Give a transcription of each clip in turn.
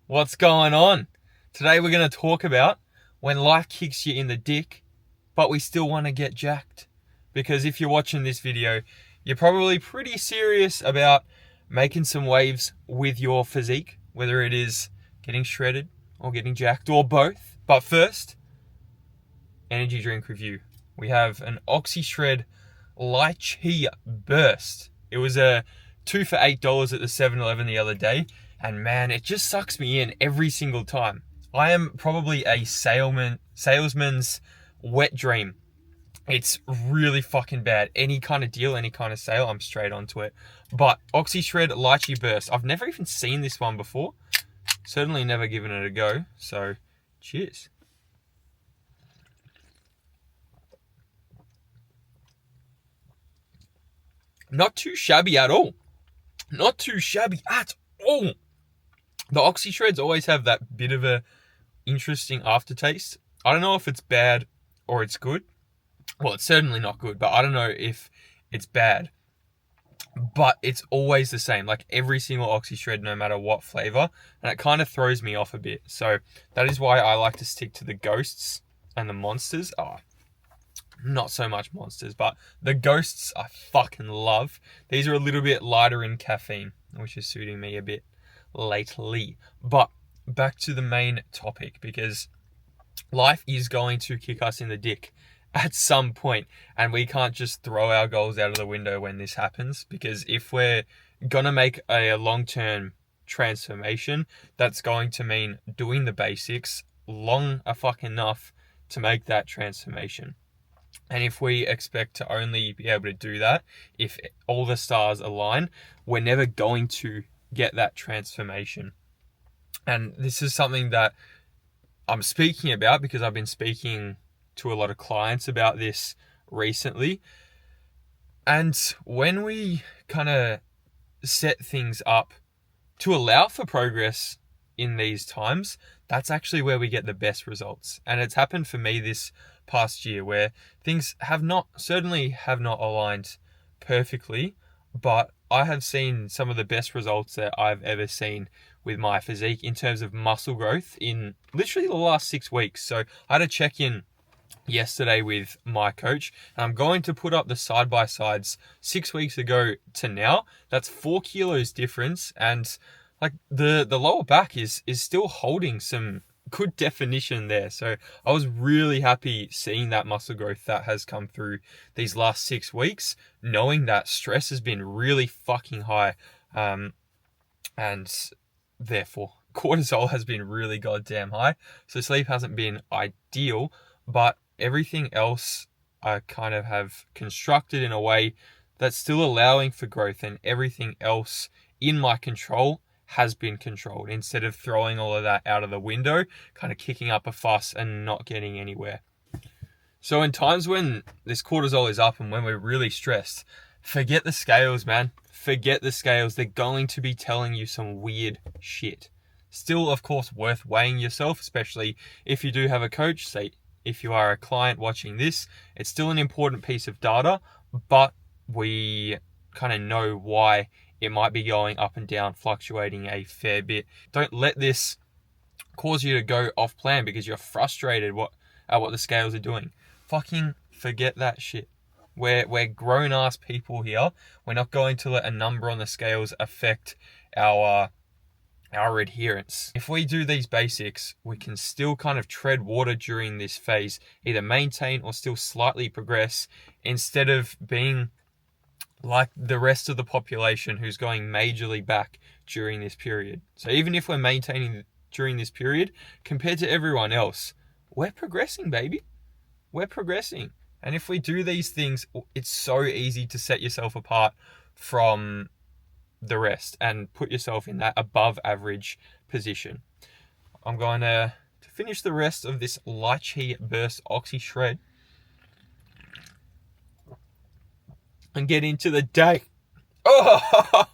What's going on? Today we're going to talk about when life kicks you in the dick, but we still want to get jacked. Because if you're watching this video, you're probably pretty serious about making some waves with your physique, whether it is getting shredded or getting jacked or both. But first, energy drink review. We have an OxyShred Lychee Burst. It was a 2 for $8 at the 7-Eleven the other day. And man, it just sucks me in every single time. I am probably a salesman's wet dream. It's really fucking bad. Any kind of deal, any kind of sale, I'm straight onto it. But OxyShred Lychee Burst, I've never even seen this one before. Certainly never given it a go. So, cheers. Not too shabby at all. Not too shabby at all. The OxyShreds always have that bit of a interesting aftertaste. I don't know if it's bad or it's good. Well, it's certainly not good, but I don't know if it's bad. But it's always the same, like every single OxyShred, no matter what flavor, and it kind of throws me off a bit. So that is why I like to stick to the Ghosts and the Monsters. Not so much Monsters, but the Ghosts I fucking love. These are a little bit lighter in caffeine, which is suiting me a bit lately. But back to the main topic, because life is going to kick us in the dick at some point, and we can't just throw our goals out of the window when this happens, because if we're gonna make a long-term transformation, that's going to mean doing the basics long enough to make that transformation. And if we expect to only be able to do that if all the stars align, we're never going to get that transformation. And this is something that I'm speaking about because I've been speaking to a lot of clients about this recently. And when we kind of set things up to allow for progress in these times, that's actually where we get the best results. And it's happened for me this past year where things certainly have not aligned perfectly, but I have seen some of the best results that I've ever seen with my physique in terms of muscle growth in literally the last 6 weeks. So I had a check-in yesterday with my coach, and I'm going to put up the side-by-sides 6 weeks ago to now. That's 4 kilos difference, and like the lower back is still holding some good definition there. So I was really happy seeing that muscle growth that has come through these last 6 weeks, knowing that stress has been really fucking high, and therefore cortisol has been really goddamn high. So sleep hasn't been ideal, but everything else I kind of have constructed in a way that's still allowing for growth, and everything else in my control has been controlled, instead of throwing all of that out of the window, kind of kicking up a fuss and not getting anywhere. So in times when this cortisol is up and when we're really stressed, forget the scales, man. Forget the scales. They're going to be telling you some weird shit. Still, of course, worth weighing yourself, especially if you do have a coach. Say, if you are a client watching this, it's still an important piece of data, but we kind of know why it might be going up and down, fluctuating a fair bit. Don't let this cause you to go off plan because you're frustrated at what the scales are doing. Fucking forget that shit. We're grown-ass people here. We're not going to let a number on the scales affect our adherence. If we do these basics, we can still kind of tread water during this phase, either maintain or still slightly progress, instead of being like the rest of the population who's going majorly back during this period. So even if we're maintaining during this period, compared to everyone else, we're progressing, baby. We're progressing. And if we do these things, it's so easy to set yourself apart from the rest and put yourself in that above average position. I'm going to finish the rest of this Lychee Burst OxyShred and get into the day. Oh!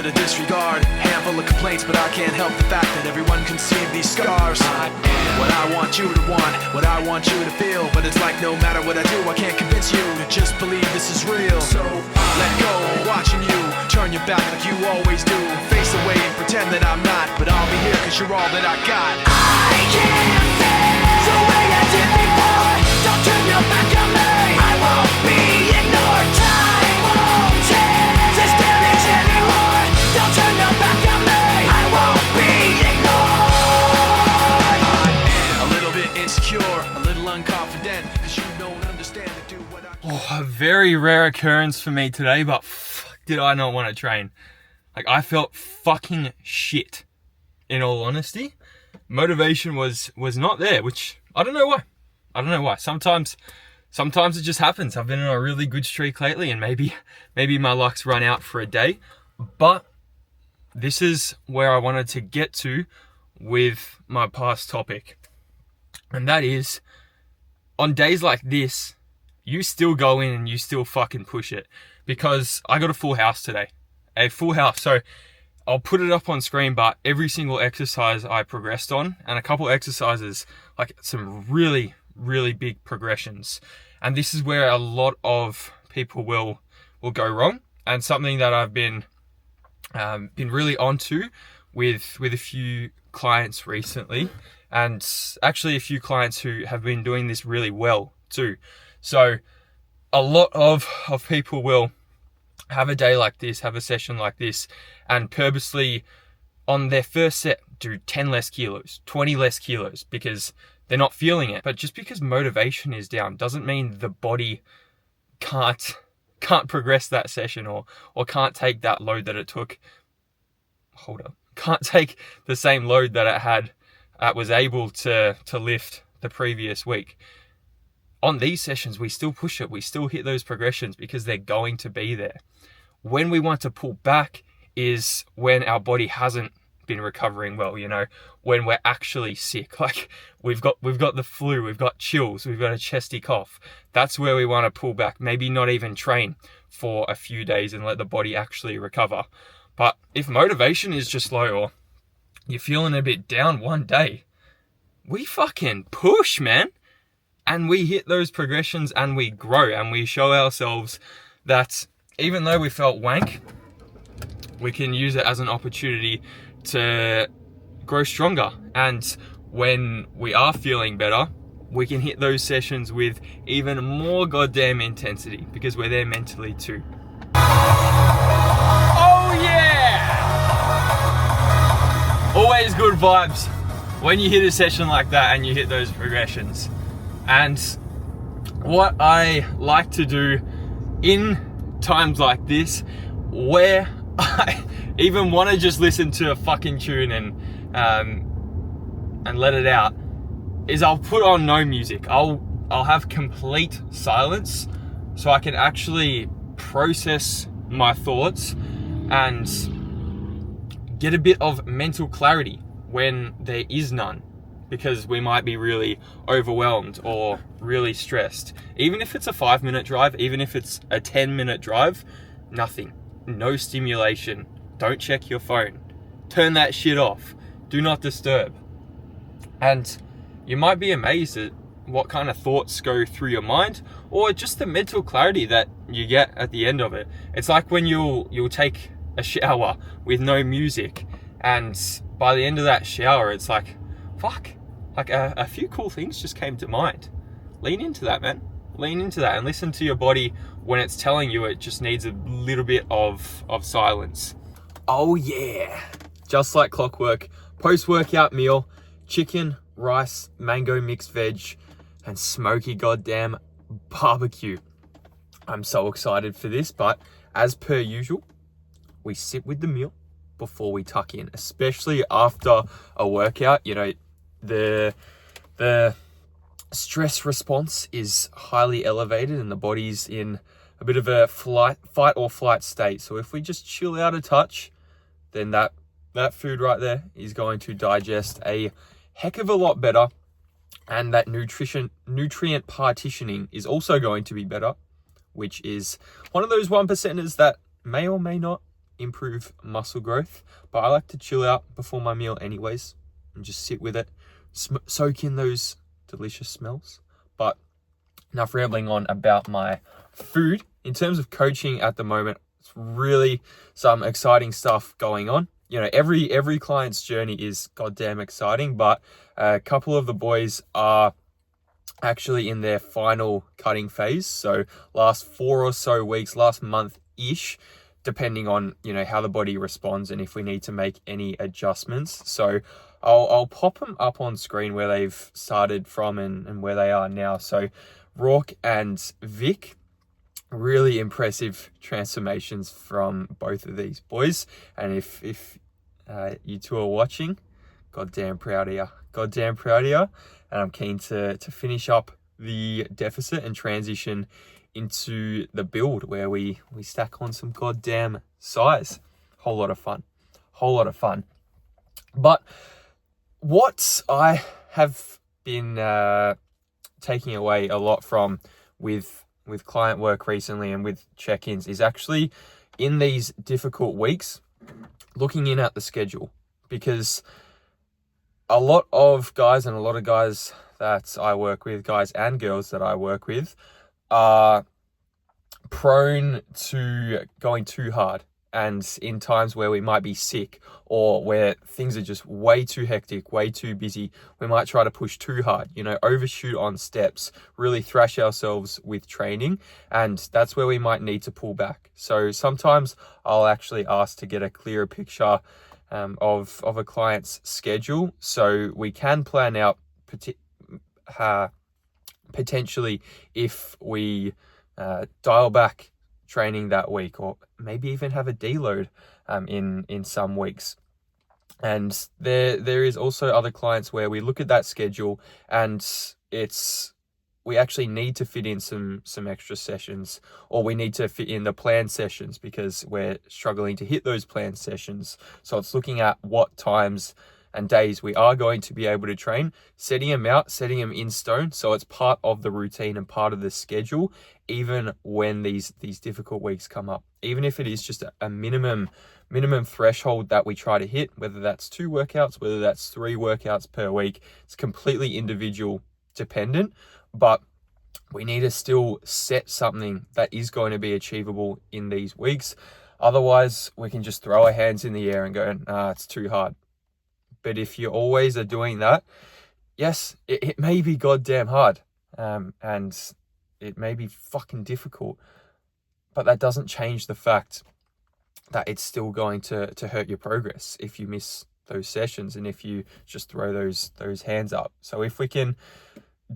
shoulder to disregard. Handful of complaints, but I can't help the fact that everyone can see these scars. I am what I want you to want, what I want you to feel. But it's like no matter what I do, I can't convince you to just believe this is real. So let go, watching you turn your back like you always do. Face away and pretend that I'm not, but I'll be here cause you're all that I got. I can't feel the way I did before. Don't turn your back on me, I won't be ignored. Time won't change this damage anymore. Don't turn your back on me, I won't be ignored. I am a little bit insecure, a little unconfident, cause you don't understand to do what I can. A very rare occurrence for me today, but fuck, did I not want to train. Like, I felt fucking shit, in all honesty. Motivation was not there, which I don't know why. Sometimes it just happens. I've been on a really good streak lately, and maybe my luck's run out for a day. But this is where I wanted to get to with my past topic. And that is, on days like this, you still go in and you still fucking push it. Because I got a full house today. A full house. So I'll put it up on screen, but every single exercise I progressed on, and a couple exercises, like some really, really big progressions. And this is where a lot of people will go wrong, and something that I've been really onto with a few clients recently, and actually a few clients who have been doing this really well too. So a lot of people will have a day like this, have a session like this, and purposely on their first set do 10 less kilos, 20 less kilos, because they're not feeling it. But just because motivation is down doesn't mean the body can't progress that session or can't take that load that it took. Can't take the same load that it had, was able to lift the previous week. On these sessions, we still push it. We still hit those progressions because they're going to be there. When we want to pull back is when our body hasn't been recovering well, when we're actually sick. Like we've got the flu, we've got chills, we've got a chesty cough. That's where we want to pull back. Maybe not even train for a few days and let the body actually recover. But if motivation is just low or you're feeling a bit down one day, we fucking push, man. And we hit those progressions and we grow and we show ourselves that even though we felt wank, we can use it as an opportunity to grow stronger. And when we are feeling better, we can hit those sessions with even more goddamn intensity because we're there mentally too. Oh yeah! Always good vibes when you hit a session like that and you hit those progressions. And what I like to do in times like this, where I even want to just listen to a fucking tune and let it out, is I'll put on no music. I'll have complete silence so I can actually process my thoughts and get a bit of mental clarity when there is none. Because we might be really overwhelmed or really stressed. Even if it's a 5-minute drive, even if it's a 10-minute drive, nothing. No stimulation. Don't check your phone. Turn that shit off. Do not disturb. And you might be amazed at what kind of thoughts go through your mind, or just the mental clarity that you get at the end of it. It's like when you'll take a shower with no music, and by the end of that shower, it's like, fuck. Like a few cool things just came to mind. Lean into that, man. Lean into that and listen to your body when it's telling you it just needs a little bit of silence. Oh yeah. Just like clockwork. Post-workout meal, chicken, rice, mango mixed veg, and smoky goddamn barbecue. I'm so excited for this, but as per usual, we sit with the meal before we tuck in, especially after a workout. The stress response is highly elevated and the body's in a bit of a fight or flight state. So if we just chill out a touch, then that food right there is going to digest a heck of a lot better. And that nutrient partitioning is also going to be better, which is one of those 1%ers that may or may not improve muscle growth. But I like to chill out before my meal anyways and just sit with it, soak in those delicious smells. But enough rambling on about my food. In terms of coaching at the moment, it's really some exciting stuff going on. You know, every client's journey is goddamn exciting, but a couple of the boys are actually in their final cutting phase. So last 4 or so weeks, last month-ish, depending on, you know, how the body responds and if we need to make any adjustments. So I'll pop them up on screen where they've started from and where they are now. So Rourke and Vic, really impressive transformations from both of these boys. And if you two are watching, goddamn proud of you. Goddamn proud of you. And I'm keen to finish up the deficit and transition into the build where we stack on some goddamn size. Whole lot of fun. Whole lot of fun. But what I have been taking away a lot from with client work recently and with check-ins is actually in these difficult weeks, looking in at the schedule, because a lot of guys that I work with, guys and girls that I work with, are prone to going too hard. And in times where we might be sick or where things are just way too hectic, way too busy, we might try to push too hard, you know, overshoot on steps, really thrash ourselves with training. And that's where we might need to pull back. So sometimes I'll actually ask to get a clearer picture of a client's schedule so we can plan out potentially if we dial back training that week, or maybe even have a deload in some weeks. And there is also other clients where we look at that schedule and we actually need to fit in some extra sessions, or we need to fit in the planned sessions because we're struggling to hit those planned sessions. So it's looking at what times and days we are going to be able to train, setting them out, setting them in stone, so it's part of the routine and part of the schedule, even when these difficult weeks come up. Even if it is just a minimum threshold that we try to hit, whether that's 2 workouts, whether that's 3 workouts per week, it's completely individual dependent, but we need to still set something that is going to be achievable in these weeks. Otherwise, we can just throw our hands in the air and go, it's too hard. But if you always are doing that, yes, it may be goddamn hard, and it may be fucking difficult, but that doesn't change the fact that it's still going to hurt your progress if you miss those sessions and if you just throw those hands up. So if we can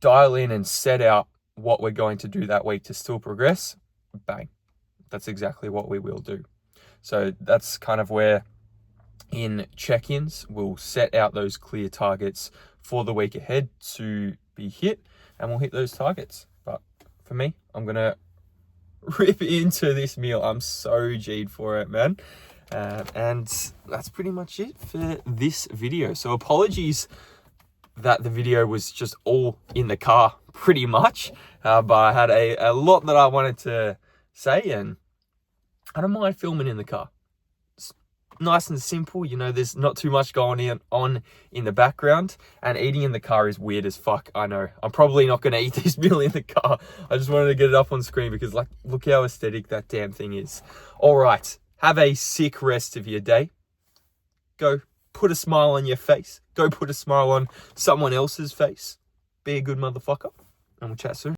dial in and set out what we're going to do that week to still progress, bang, that's exactly what we will do. So that's kind of where in check-ins we'll set out those clear targets for the week ahead to be hit, and we'll hit those targets. But for me, I'm gonna rip into this meal. I'm so G'd for it, man. And that's pretty much it for this video. So apologies that the video was just all in the car pretty much, but I had a lot that I wanted to say, and I don't mind filming in the car. It's nice and simple, you know, there's not too much going on in the background, and eating in the car is weird as fuck. I know, I'm probably not going to eat this meal in the car. I just wanted to get it up on screen because, like, look how aesthetic that damn thing is. All right, have a sick rest of your day. Go put a smile on your face. Go put a smile on someone else's face. Be a good motherfucker, and we'll chat soon.